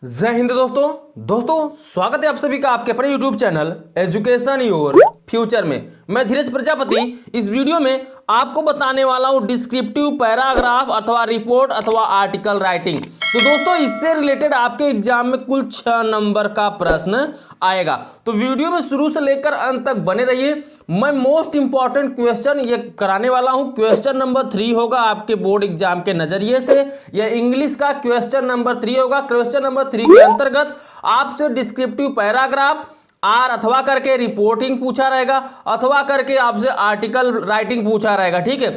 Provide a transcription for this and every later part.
जय हिंद दोस्तों स्वागत है आप सभी का आपके अपने YouTube channel education your future में। मैं धीरज प्रजापति इस वीडियो में आपको बताने वाला हूं डिस्क्रिप्टिव पैराग्राफ अथवा रिपोर्ट अथवा आर्टिकल राइटिंग। तो दोस्तों इससे रिलेटेड आपके एग्जाम में कुल 6 नंबर का प्रश्न आएगा, तो वीडियो में शुरू से लेकर अंत तक बने रहिए। मैं मोस्ट इंपॉर्टेंट क्वेश्चन ये कराने वाला हूं। क्वेश्चन नंबर 3 होगा आपके बोर्ड एग्जाम के नजरिए से, यह इंग्लिश का क्वेश्चन नंबर 3 होगा। क्वेश्चन नंबर 3 के अंतर्गत आपसे डिस्क्रिप्टिव पैराग्राफ आर अथवा करके रिपोर्टिंग पूछा रहेगा अथवा करके आपसे आर्टिकल राइटिंग पूछा रहेगा। ठीक है,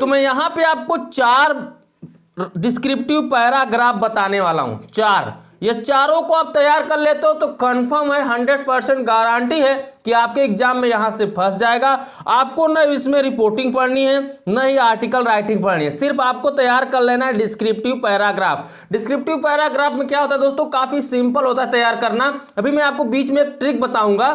तो मैं यहां पे आपको 4 डिस्क्रिप्टिव पैराग्राफ बताने वाला हूं। 4 ये चारों को आप तैयार कर लेते हो तो कंफर्म है, 100% गारंटी है कि आपके एग्जाम में यहां से फंस जाएगा। आपको न इसमें रिपोर्टिंग पढ़नी है न ही आर्टिकल राइटिंग पढ़नी है, सिर्फ आपको तैयार कर लेना है डिस्क्रिप्टिव पैराग्राफ। डिस्क्रिप्टिव पैराग्राफ में क्या होता है दोस्तों, काफी सिंपल होता है तैयार करना। अभी मैं आपको बीच में एक ट्रिक बताऊंगा,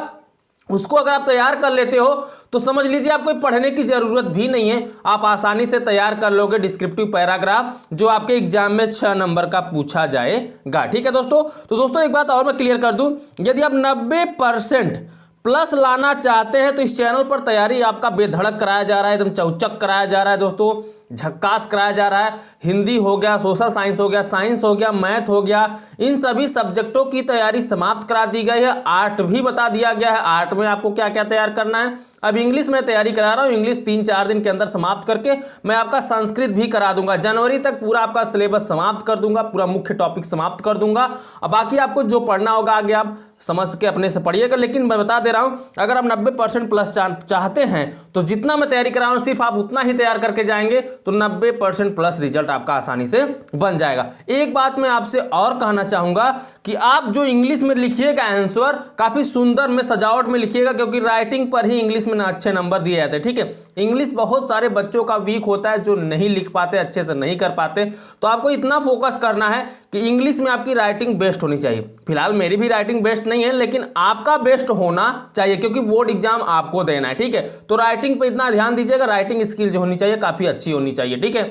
उसको अगर आप तैयार कर लेते हो तो समझ लीजिए आपको पढ़ने की जरूरत भी नहीं है, आप आसानी से तैयार कर लोगे डिस्क्रिप्टिव पैराग्राफ जो आपके एग्जाम में 6 नंबर का पूछा जाएगा। ठीक है दोस्तों, तो दोस्तों एक बात और मैं क्लियर कर दूं, यदि आप 90% प्लस लाना चाहते हैं तो इस चैनल पर तैयारी आपका बेधड़क कराया जा रहा है, एकदम चौचक कराया जा रहा है दोस्तों, झक्कास कराया जा रहा है। हिंदी हो गया, सोशल साइंस हो गया, साइंस हो गया, मैथ हो गया, इन सभी सब्जेक्टों की तैयारी समाप्त करा दी गई है। आर्ट भी बता दिया गया है, आर्ट में आपको क्या क्या तैयार करना है। अब इंग्लिश में तैयारी करा रहा हूँ, इंग्लिश 3-4 दिन के अंदर समाप्त करके मैं आपका संस्कृत भी करा दूंगा। जनवरी तक पूरा आपका सिलेबस समाप्त कर दूंगा, पूरा मुख्य टॉपिक समाप्त कर दूंगा। अब बाकी आपको जो पढ़ना होगा आगे आप समझ के अपने से पढ़िएगा, लेकिन मैं बता दे रहा हूं अगर आप 90% प्लस चाहते हैं तो जितना मैं तैयारी करा रहा हूं सिर्फ आप उतना ही तैयार करके जाएंगे तो 90% प्लस रिजल्ट आपका आसानी से बन जाएगा। एक बात मैं आपसे और कहना चाहूंगा कि आप जो इंग्लिश में लिखिएगा आंसर काफी सुंदर में सजावट में लिखिएगा, क्योंकि राइटिंग पर ही इंग्लिश में अच्छे नंबर दिए जाते हैं। ठीक है, इंग्लिश बहुत सारे बच्चों का वीक होता है जो नहीं लिख पाते, अच्छे से नहीं कर पाते, तो आपको इतना फोकस करना है कि इंग्लिश में आपकी राइटिंग बेस्ट होनी चाहिए। फिलहाल मेरी भी राइटिंग बेस्ट नहीं है, लेकिन आपका बेस्ट होना चाहिए क्योंकि बोर्ड एग्जाम आपको देना है। ठीक है, तो राइटिंग पे इतना ध्यान दीजिएगा, राइटिंग स्किल जो होनी चाहिए काफी अच्छी होनी चाहिए। ठीक है,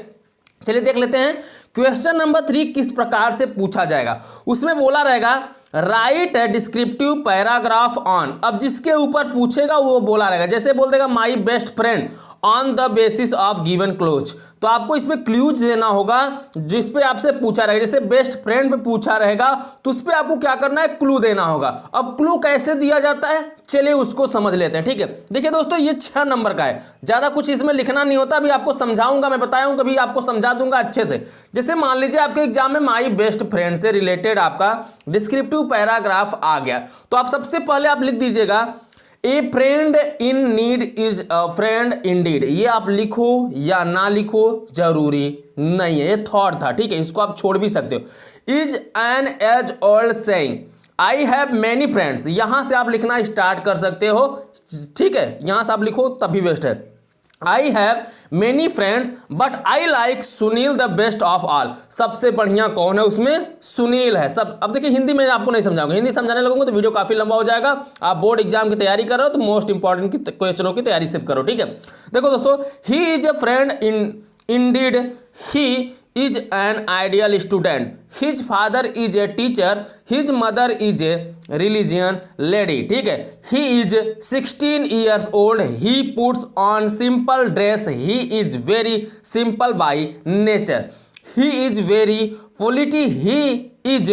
चलिए देख लेते हैं क्वेश्चन नंबर 3 किस प्रकार से पूछा जाएगा। उसमें बोला रहेगा राइट डिस्क्रिप्टिव पैराग्राफ ऑन। अब जिसके ऊपर पूछेगा वो बोला रहेगा, जैसे बोल देगा my best friend on the basis of given close, तो आपको इसमें क्लूज देना होगा जिस पे आपसे पूछा रहेगा। जैसे बेस्ट फ्रेंड पे पूछा रहेगा तो उस पे आपको क्या करना है, क्लू देना होगा। अब क्लू कैसे दिया जाता है चलिए उसको समझ लेते हैं। ठीक है, देखिए दोस्तों ये 6 नंबर का है, ज्यादा कुछ इसमें लिखना नहीं होता, अभी आपको समझाऊंगा, मैं बताऊंगा, कभी आपको समझा दूंगा अच्छे से। जैसे मान लीजिए आपके एग्जाम में माई बेस्ट फ्रेंड से रिलेटेड आपका डिस्क्रिप्टिव पैराग्राफ आ गया, तो आप सबसे पहले आप लिख दीजिएगा ए friend in need is a friend Indeed. ये आप लिखो या ना लिखो जरूरी नहीं है, ये थॉट था। ठीक है, इसको आप छोड़ भी सकते हो। Is an as old saying I have many friends, यहां से आप लिखना स्टार्ट कर सकते हो। ठीक है, यहां से आप लिखो तभी बेस्ट है। आई have many friends but I like Sunil the best of all, सबसे बढ़िया कौन है उसमें, सुनील है। सब अब देखिए हिंदी में आपको नहीं समझाऊंगा, हिंदी समझाने लगूंगा तो वीडियो काफी लंबा हो जाएगा। आप बोर्ड एग्जाम की तैयारी कर रहे हो तो मोस्ट इंपॉर्टेंट की क्वेश्चनों की तैयारी सिर्फ करो। ठीक है, देखो दोस्तों, he is a friend Indeed, he is an ideal student, his father is a teacher, his mother is a religion lady। ठीक है, he is 16 years old, he puts on simple dress, he is very simple by nature, he is very polite, he is।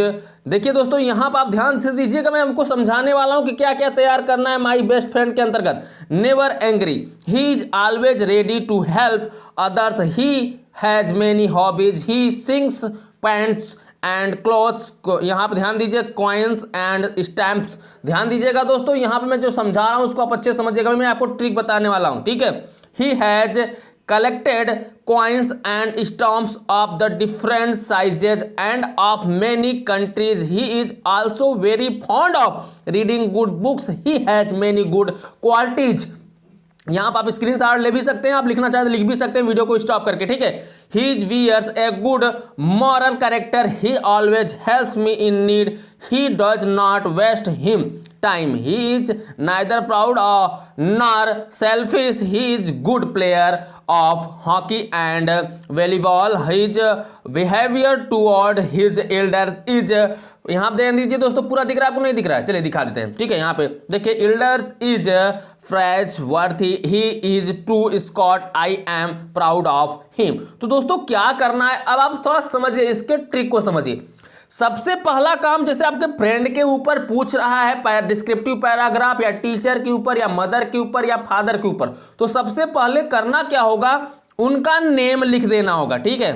देखिए दोस्तों यहाँ पर आप ध्यान से दीजिएगा, मैं आपको समझाने वाला हूं कि क्या क्या तैयार करना है माई बेस्ट फ्रेंड के अंतर्गत। Never angry, he is always ready to help others, he has many hobbies, he sings pants and clothes. यहाँ पर ध्यान दीजिए, कॉइन्स एंड स्टैम्प्स, ध्यान दीजिएगा दोस्तों, यहाँ पे मैं जो समझा रहा हूँ उसको आप अच्छे समझिएगा, मैं आपको ट्रिक बताने वाला हूँ। ठीक है, he has collected coins and stamps of the different sizes and of many countries. He is also very fond of reading good books. He has many good qualities. यहाँ पर आप स्क्रीनशॉट ले भी सकते हैं, आप लिखना चाहें तो लिख भी सकते हैं वीडियो को स्टॉप करके। ठीक है, he wears a good moral character, he always helps me in need, he does not waste him time, he is neither proud nor selfish, he is good player of hockey and volleyball. His behavior toward his elders is, यहाँ आप ध्यान दीजिए दोस्तों, पूरा दिख रहा है आपको, नहीं दिख रहा है, चलिए दिखा देते हैं, ठीक है। यहाँ पे देखिए, elders is praiseworthy, he is true Scot, I am proud of him। तो दोस्तों क्या करना है, अब आप थोड़ा समझिए, इसके ट्रिक को समझिए। सबसे पहला काम, जैसे आपके फ्रेंड के ऊपर पूछ रहा है डिस्क्रिप्टिव पैराग्राफ, या टीचर के ऊपर, या मदर के ऊपर, या फादर के ऊपर, तो सबसे पहले करना क्या होगा, उनका नेम लिख देना होगा, ठीक है।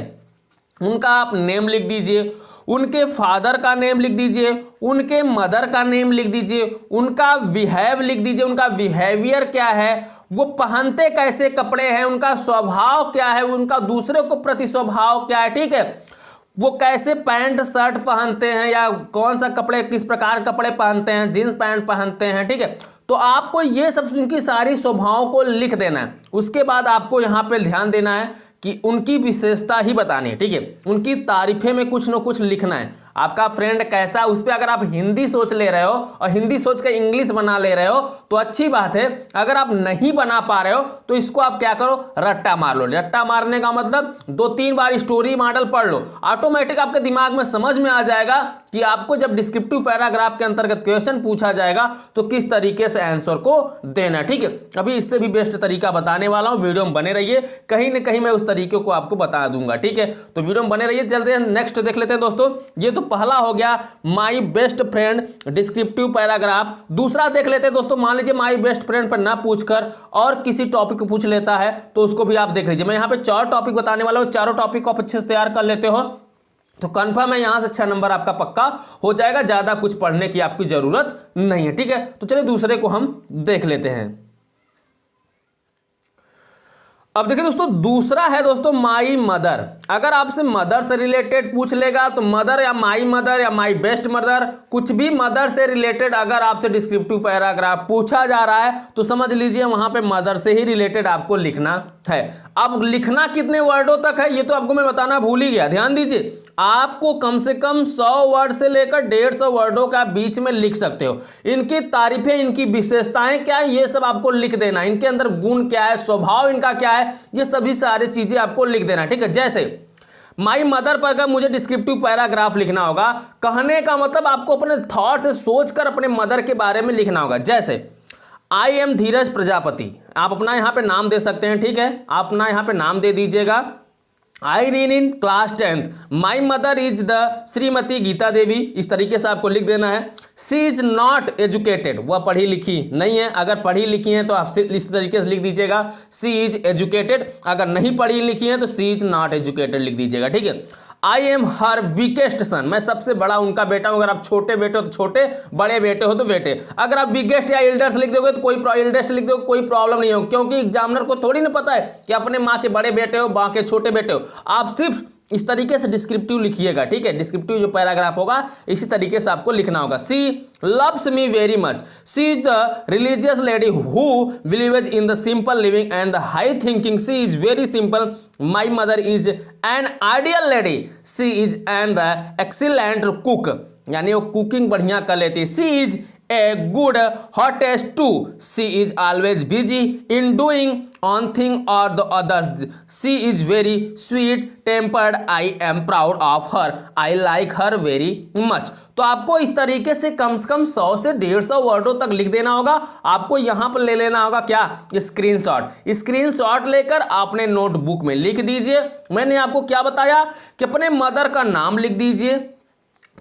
उनका आप नेम लिख दीजिए, उनके फादर का नेम लिख दीजिए, उनके मदर का नेम लिख दीजिए, उनका बिहेव लिख दीजिए, उनका बिहेवियर क्या है, वो पहनते कैसे कपड़े हैं, उनका स्वभाव क्या है, उनका दूसरे को प्रति स्वभाव क्या है, ठीक है। वो कैसे पैंट शर्ट पहनते हैं, या कौन सा कपड़े, किस प्रकार कपड़े पहनते हैं, जींस पैंट पहनते हैं, ठीक है। तो आपको ये सब उनकी सारी स्वभाव को लिख देना है। उसके बाद आपको यहाँ पे ध्यान देना है कि उनकी विशेषता ही बतानी है, ठीक है। उनकी तारीफें में कुछ न कुछ लिखना है। आपका फ्रेंड कैसा, उस पर अगर आप हिंदी सोच ले रहे हो और हिंदी सोच कर इंग्लिश बना ले रहे हो तो अच्छी बात है। अगर आप नहीं बना पा रहे हो तो इसको आप क्या करो, रट्टा मार लो। रट्टा मारने का मतलब 2-3 बार स्टोरी मॉडल पढ़ लो, ऑटोमेटिक आपके दिमाग में समझ में आ जाएगा कि आपको जब डिस्क्रिप्टिव पैराग्राफ के अंतर्गत क्वेश्चन पूछा जाएगा तो किस तरीके से आंसर को देना है, ठीक है। अभी इससे भी बेस्ट तरीका बताने वाला हूं, वीडियो में बने रहिए, कहीं ना कहीं मैं उस तरीके को आपको बता दूंगा, ठीक है। तो वीडियो में बने रहिए। चलते हैं नेक्स्ट देख लेते हैं दोस्तों। ये तो पहला हो गया my best friend descriptive paragraph. दूसरा देख लेते हैं दोस्तों। मान लीजिए माई बेस्ट फ्रेंड पर ना पूछकर और किसी टॉपिक पूछ लेता है तो उसको भी आप देख लीजिए। मैं यहां पे 4 टॉपिक बताने वाला हूं, चारों टॉपिक को आप अच्छे से तैयार कर लेते हो तो कंफर्म है यहां से 6 नंबर आपका पक्का हो जाएगा। ज्यादा कुछ पढ़ने की आपकी जरूरत नहीं है, ठीक है। तो चलिए दूसरे को हम देख लेते हैं। अब देखिए दोस्तों, दूसरा है दोस्तों माई मदर। अगर आपसे मदर से रिलेटेड पूछ लेगा तो मदर या माई बेस्ट मदर, कुछ भी मदर से रिलेटेड अगर आपसे डिस्क्रिप्टिव पैराग्राफ पूछा जा रहा है तो समझ लीजिए वहां पे मदर से ही रिलेटेड आपको लिखना है। अब लिखना कितने वर्डों तक है ये तो आपको मैं बताना भूल ही गया। ध्यान दीजिए, आपको कम से कम 100 वर्ड से लेकर 150 वर्डों का बीच में लिख सकते हो। इनकी तारीफें, इनकी विशेषताएं क्या है, ये सब आपको लिख देना। इनके अंदर गुण क्या है, स्वभाव इनका क्या है, ये सभी सारी चीजें आपको लिख देना, ठीक है। जैसे माई मदर पर अगर मुझे डिस्क्रिप्टिव पैराग्राफ लिखना होगा, कहने का मतलब आपको अपने थॉट से सोचकर अपने मदर के बारे में लिखना होगा। जैसे आई एम धीरज प्रजापति, आप अपना यहां पे नाम दे सकते हैं, ठीक है। आप अपना यहां पे नाम दे दीजिएगा। I read in class 10th, my mother is the Shrimati Geeta Devi, इस तरीके से आपको लिख देना है। सी इज नॉट एजुकेटेड, वह पढ़ी लिखी नहीं है। अगर पढ़ी लिखी है तो आप इस तरीके से लिख दीजिएगा सी इज एजुकेटेड। अगर नहीं पढ़ी लिखी है तो सी इज नॉट एजुकेटेड लिख दीजिएगा, ठीक है। आई एम हर वीकेस्ट सन, मैं सबसे बड़ा उनका बेटा हूं। अगर आप छोटे बेटे हो तो छोटे, बड़े बेटे हो तो बेटे। अगर आप बिगेस्ट या एल्डेस्ट लिख दोगे तो कोई प्रॉब्लम नहीं हो, क्योंकि एग्जामिनर को थोड़ी ना पता है कि अपने माँ के बड़े बेटे हो, माँ के छोटे बेटे हो। आप सिर्फ इस तरीके से डिस्क्रिप्टिव लिखिएगा, ठीक है। डिस्क्रिप्टिव जो पैराग्राफ होगा इसी तरीके से आपको लिखना होगा। She loves me very much, she is the religious lady who believes in the simple living and the high thinking, she is very simple. My mother is an ideal lady, she is an the excellent cook, यानी वो cooking बढ़िया कर लेती है। She इज a good hostess too, she is always busy in doing one thing or the others, she is very sweet tempered, I am proud of her, I like her very much। तो आपको इस तरीके से कम 100 से 150 वर्डों तक लिख देना होगा। आपको यहां पर ले लेना होगा क्या, स्क्रीनशॉट लेकर आपने नोटबुक में लिख दीजिए। मैंने आपको क्या बताया कि अपने मदर का नाम लिख दीजिए,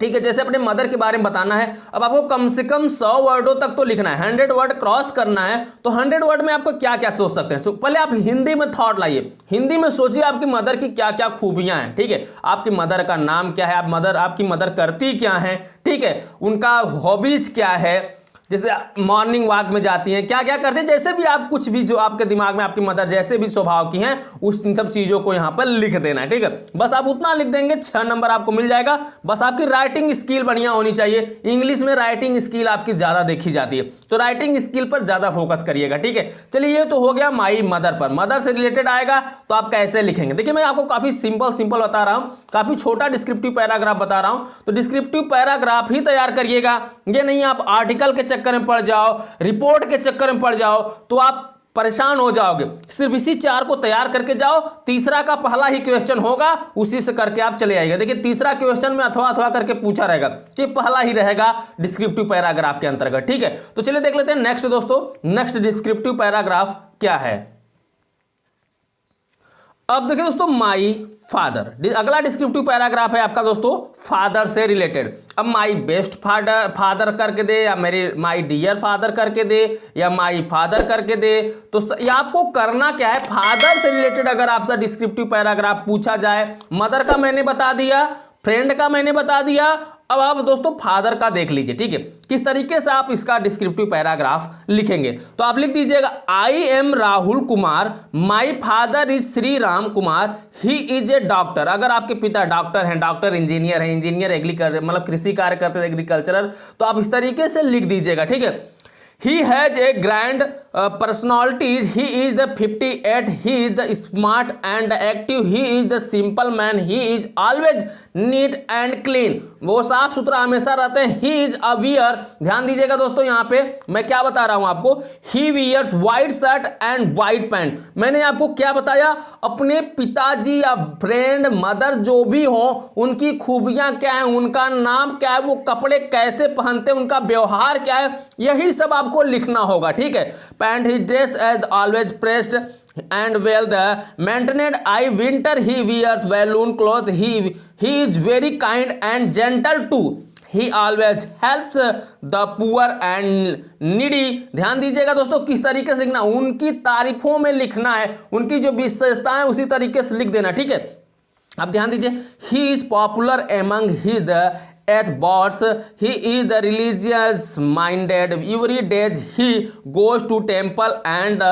ठीक है। जैसे अपने मदर के बारे में बताना है, अब आपको कम से कम 100 वर्डों तक तो लिखना है। 100 वर्ड क्रॉस करना है तो 100 वर्ड में आपको क्या क्या सोच सकते हैं। तो पहले आप हिंदी में थॉट लाइए, हिंदी में सोचिए आपकी मदर की क्या क्या खूबियां हैं, ठीक है। आपकी मदर का नाम क्या है, आपकी मदर करती क्या है, ठीक है। उनका हॉबीज क्या है, जैसे मॉर्निंग वॉक में जाती हैं, क्या क्या करते हैं, जैसे भी आप कुछ भी जो आपके दिमाग में आपकी मदर जैसे भी स्वभाव की हैं उस सब चीज़ों को यहाँ पर लिख देना है, ठीक है। बस आप उतना लिख देंगे 6 नंबर आपको मिल जाएगा। बस आपकी राइटिंग स्किल बढ़िया होनी चाहिए। इंग्लिश में राइटिंग स्किल आपकी ज़्यादा देखी जाती है, तो राइटिंग स्किल पर ज़्यादा फोकस करिएगा, ठीक है। चलिए ये तो हो गया माई मदर पर। मदर से रिलेटेड आएगा तो आप कैसे लिखेंगे, देखिए मैं आपको काफ़ी सिंपल बता रहा हूँ, काफ़ी छोटा डिस्क्रिप्टिव पैराग्राफ बता रहा हूँ। तो डिस्क्रिप्टिव पैराग्राफ ही तैयार करिएगा, ये नहीं आप आर्टिकल के चक्कर में पड़ जाओ, रिपोर्ट के चक्कर में पड़ जाओ तो आप परेशान हो जाओगे। सिर्फ इसी 4 को तैयार करके जाओ, तीसरा का पहला ही क्वेश्चन होगा, उसी से करके आप चले आइएगा। देखिए तीसरा क्वेश्चन में अथवा अथवा करके पूछा रहेगा कि पहला ही रहेगा डिस्क्रिप्टिव पैराग्राफ के अंतर्गत, ठीक है। तो चलिए देख लेते हैं नेक्स्ट दोस्तों, नेक्स्ट डिस्क्रिप्टिव पैराग्राफ क्या है। अब देखिए दोस्तों, माई फादर, अगला डिस्क्रिप्टिव पैराग्राफ है आपका दोस्तों फादर से रिलेटेड। अब माई बेस्ट फादर करके दे, या मेरे माई डियर फादर करके दे, या माई फादर करके दे, तो ये आपको करना क्या है, फादर से रिलेटेड अगर आपसे डिस्क्रिप्टिव पैराग्राफ पूछा जाए, मदर का मैंने बता दिया, फ्रेंड का मैंने बता दिया, अब आप दोस्तों फादर का देख लीजिए, ठीक है, किस तरीके से आप इसका डिस्क्रिप्टिव पैराग्राफ लिखेंगे। तो आप लिख दीजिएगा, I am Rahul Kumar, my father is Shri Ram Kumar, he is a doctor. अगर आपके पिता डॉक्टर हैं, डॉक्टर इंजीनियर हैं, इंजीनियर मतलब कृषि कार्य करते हैं, एग्रीकल्चरल, तो आप इस तरीके से लिख दीजिएगा, ठीक है। He has a grand personality. He is the 58. He is the smart and active. He is the simple man. He is always neat and clean. वो साफ सुथरा हमेशा रहते हैं। He is a wear. ध्यान दीजिएगा दोस्तों, यहाँ पे मैं क्या बता रहा हूँ आपको, He wears white shirt and white pant. मैंने आपको क्या बताया, अपने पिताजी या फ्रेंड मदर जो भी हो, उनकी खूबियां क्या है, उनका नाम क्या है, वो कपड़े कैसे पहनते हैं, उनका व्यवहार क्या है, यही सब आपको लिखना होगा, ठीक है। Pant he dress as always pressed and well the maintained I winter he wears balloon cloth he is very kind and gentle to he always helps the poor and needy. ध्यान दीजिएगा दोस्तों, किस तरीके से लिखना, उनकी तारीफों में लिखना है, उनकी जो विशेषताएं उसी तरीके से लिख देना, ठीक है। अब ध्यान दीजिए, he is popular among his the at birds, he is the religious minded, every day he goes to temple and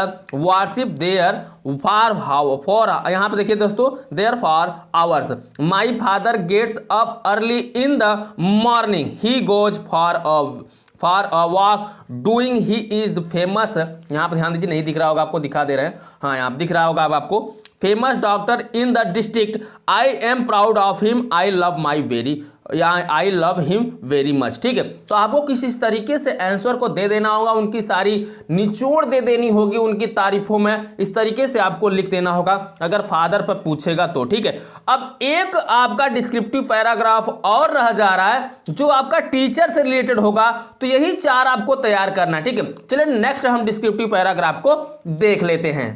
worship there for यहाँ पे देखिए दोस्तों, there for hours. My father gets up early in the morning, he goes for a walk doing he is famous। यहाँ पे ध्यान दीजिए, नहीं दिख रहा होगा आपको, दिखा दे रहे हैं, हाँ यहाँ दिख रहा होगा अब आपको, famous doctor in the district, I am proud of him, I love my very, या I love him very much, ठीक है। तो आपको किसी तरीके से आंसर को दे देना होगा, उनकी सारी निचोड़ दे देनी होगी उनकी तारीफों में, इस तरीके से आपको लिख देना होगा अगर फादर पर पूछेगा तो, ठीक है। अब एक आपका डिस्क्रिप्टिव पैराग्राफ और रह जा रहा है जो आपका टीचर से रिलेटेड होगा, तो यही 4 आपको तैयार करना है, ठीक है। चलिए नेक्स्ट हम डिस्क्रिप्टिव पैराग्राफ को देख लेते हैं।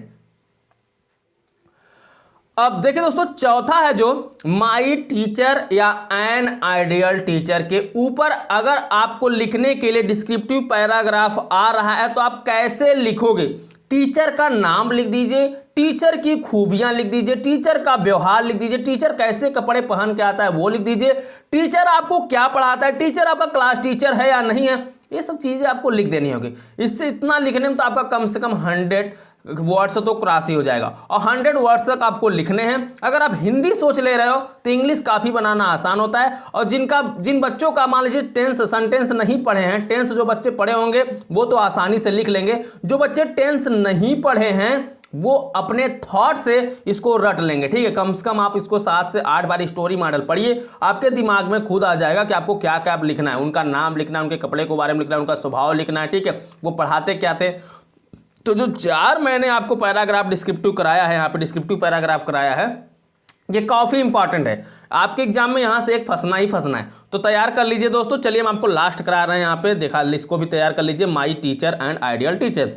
अब देखिए दोस्तों, चौथा है जो माई टीचर या एन आइडियल टीचर के ऊपर अगर आपको लिखने के लिए डिस्क्रिप्टिव पैराग्राफ आ रहा है तो आप कैसे लिखोगे। टीचर का नाम लिख दीजिए, टीचर की खूबियां लिख दीजिए, टीचर का व्यवहार लिख दीजिए, टीचर कैसे कपड़े पहन के आता है वो लिख दीजिए, टीचर आपको क्या पढ़ाता है, टीचर आपका क्लास टीचर है या नहीं है, ये सब चीजें आपको लिख देनी होगी। इससे इतना लिखने में तो आपका कम से कम 100 वर्ड्स तो क्रॉस ही हो जाएगा, और 100 वर्ड्स तक आपको लिखने हैं। अगर आप हिंदी सोच ले रहे हो तो इंग्लिश काफ़ी बनाना आसान होता है, और जिन बच्चों का मान लीजिए टेंस सेंटेंस नहीं पढ़े हैं, टेंस जो बच्चे पढ़े होंगे वो तो आसानी से लिख लेंगे, जो बच्चे टेंस नहीं पढ़े हैं वो अपने थॉट से इसको रट लेंगे, ठीक है। कम से कम आप इसको 7 से 8 बार स्टोरी मॉडल पढ़िए, आपके दिमाग में खुद आ जाएगा कि आपको क्या क्या लिखना है, उनका नाम लिखना है, उनके कपड़े के बारे में लिखना है, उनका स्वभाव लिखना है, ठीक है, वो पढ़ाते क्या थे। तो जो 4 मैंने आपको पैराग्राफ डिस्क्रिप्टिव कराया है, यहाँ पे डिस्क्रिप्टिव पैराग्राफ कराया है, ये काफ़ी इंपॉर्टेंट है, आपके एग्जाम में यहाँ से एक फंसना ही फंसना है, तो तैयार कर लीजिए दोस्तों। चलिए हम आपको लास्ट करा रहे हैं, यहाँ पे देखा, इसको भी तैयार कर लीजिए, my teacher and ideal teacher.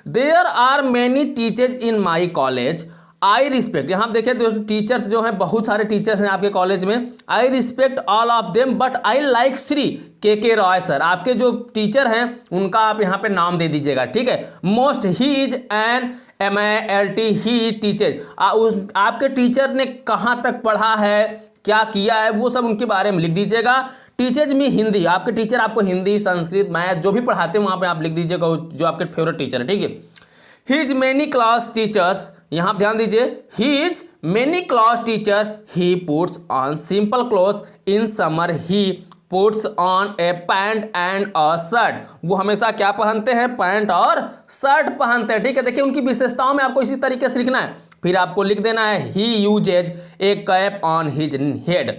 There are many teachers in my college, I respect, यहाँ देखिए दोस्तों टीचर्स जो हैं, बहुत सारे टीचर्स हैं आपके कॉलेज में, I respect all of them but I like Shri के रॉय सर। आपके जो टीचर हैं उनका आप यहाँ पे नाम दे दीजिएगा, ठीक है। Most he is an MILT he teacher, आपके टीचर ने कहाँ तक पढ़ा है, क्या किया है, वो सब उनके बारे में लिख दीजिएगा। टीचर्स में हिंदी, आपके टीचर आपको हिंदी, संस्कृत, मैथ जो भी पढ़ाते हैं वहाँ पे आप लिख दीजिएगा जो आपके फेवरेट टीचर है, ठीक है। He is many class teachers, यहाँ ध्यान दीजिए, he is many class teacher, he puts on simple cloth in summer, he puts on A pant and a shirt, वो हमेशा क्या पहनते हैं, पैंट और शर्ट पहनते हैं, ठीक है। देखिए उनकी विशेषताओं में आपको इसी तरीके से लिखना है। फिर आपको लिख देना है, he uses a cap on his head,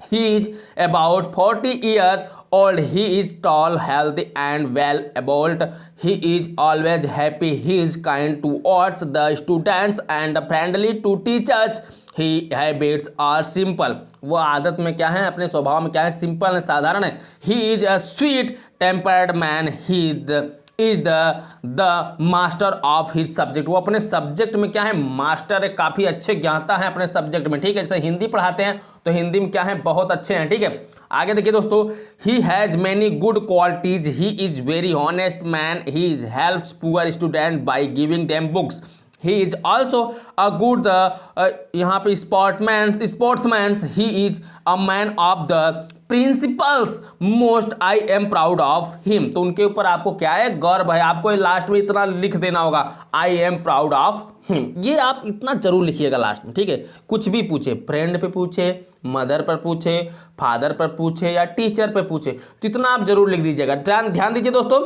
He is about 40 years old. He is tall, healthy, and well built. He is always happy. He is kind towards the students and friendly to teachers. He habits are simple. वो आदत में क्या है, अपने स्वभाव में क्या है, सिंपल है, साधारण है. He is a sweet tempered man. He is the master of his subject. वो अपने सब्जेक्ट में क्या है, मास्टर है, काफ़ी अच्छे ज्ञाता है अपने सब्जेक्ट में. ठीक है, जैसे हिंदी पढ़ाते हैं तो हिंदी में क्या है, बहुत अच्छे हैं. ठीक है, आगे देखिए दोस्तों. He has many good qualities. He is very honest man. He is helps poor student by giving them books. He is also a good यहाँ पे sportsman. He is a man of the principles. Most I am proud of him. तो उनके ऊपर आपको क्या है, गर्व है. आपको लास्ट में इतना लिख देना होगा, I am proud of him. ये आप इतना जरूर लिखिएगा लास्ट में. ठीक है, कुछ भी पूछे, फ्रेंड पे पूछे, मदर पर पूछे, फादर पर पूछे या टीचर पे पूछे, तो इतना आप जरूर लिख दीजिएगा. ध्यान दीजिए दोस्तों,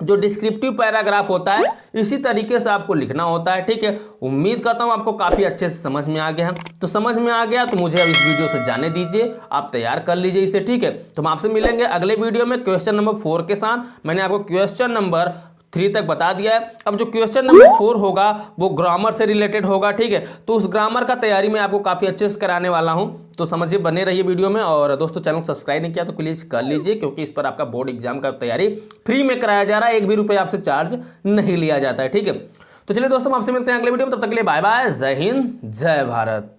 जो डिस्क्रिप्टिव पैराग्राफ होता है इसी तरीके से आपको लिखना होता है. ठीक है, उम्मीद करता हूं आपको काफ़ी अच्छे से समझ में आ गया है. तो समझ में आ गया तो मुझे अब इस वीडियो से जाने दीजिए, आप तैयार कर लीजिए इसे. ठीक है, तो हम आपसे मिलेंगे अगले वीडियो में क्वेश्चन नंबर 4 के साथ. मैंने आपको क्वेश्चन नंबर 3 तक बता दिया है. अब जो क्वेश्चन नंबर 4 होगा वो ग्रामर से रिलेटेड होगा. ठीक है, तो उस ग्रामर का तैयारी मैं आपको काफ़ी अच्छे से कराने वाला हूं. तो समझिए, बने रहिए वीडियो में. और दोस्तों, चैनल को सब्सक्राइब नहीं किया तो प्लीज़ कर लीजिए, क्योंकि इस पर आपका बोर्ड एग्जाम का तैयारी फ्री में कराया जा रहा है. 1 भी रुपये आपसे चार्ज नहीं लिया जाता है. ठीक है, तो चलिए दोस्तों, हम आपसे मिलते हैं अगले वीडियो में. तब तक के लिए बाय बाय. जय हिंद, जय भारत.